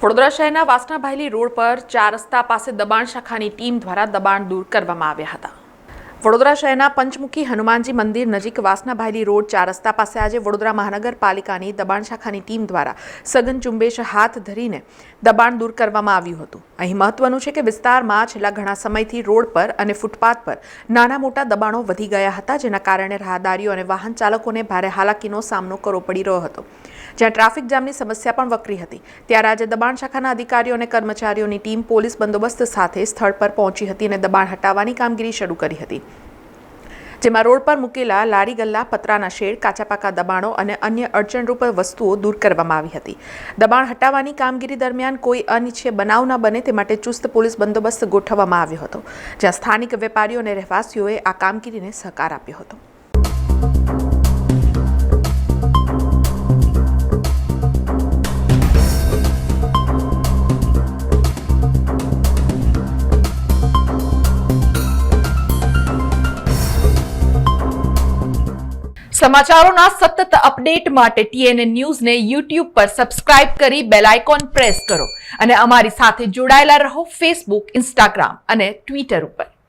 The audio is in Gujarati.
વડોદરા શહેરના વાસણાભાયલી રોડ પર 4 રસ્તા પાસે દબાણ શાખાની ટીમ દ્વારા દબાણ દૂર કરવામાં આવ્યા હતા। વડોદરા શહેરના પંચમુખી હનુમાનજી મંદિર નજીક વાસણાભાયલી રોડ 4 રસ્તા પાસે આજે વડોદરા મહાનગરપાલિકાની દબાણ શાખાની ટીમ દ્વારા સઘન ઝુંબેશ હાથ ધરીને દબાણ દૂર કરવામાં આવ્યું હતું। અહીં મહત્વનું છે કે વિસ્તારમાં છેલ્લા ઘણા સમયથી રોડ પર અને ફૂટપાથ પર નાના મોટા દબાણો વધી ગયા હતા, જેના કારણે રાહદારીઓ અને વાહન ચાલકોને ભારે હાલાકીનો સામનો કરવો પડી રહ્યો હતો। જ્યાં ટ્રાફિક જામની સમસ્યા પણ વકરી હતી, ત્યારે આજે દબાણ શાખાના અધિકારીઓ અને કર્મચારીઓની ટીમ પોલીસ બંદોબસ્ત સાથે સ્થળ પર પહોંચી હતી અને દબાણ હટાવવાની કામગીરી શરૂ કરી હતી, જેમાં રોડ પર મૂકેલા લારી ગલ્લા, પતરાના શેડ, કાચા પાકા દબાણો અને અન્ય અડચણરૂપ વસ્તુઓ દૂર કરવામાં આવી હતી। દબાણ હટાવવાની કામગીરી દરમિયાન કોઈ અનિચ્છનીય બનાવ ન બને તે માટે ચુસ્ત પોલીસ બંદોબસ્ત ગોઠવવામાં આવ્યો હતો, જ્યાં સ્થાનિક વેપારીઓ અને રહેવાસીઓએ આ કામગીરીને સહકાર આપ્યો હતો। સમાચારોના સતત અપડેટ માટે TNN ન્યૂઝને YouTube પર સબસ્ક્રાઇબ કરી બેલ આઇકોન પ્રેસ કરો અને અમારી સાથે જોડાયેલા રહો Facebook, Instagram અને Twitter ઉપર।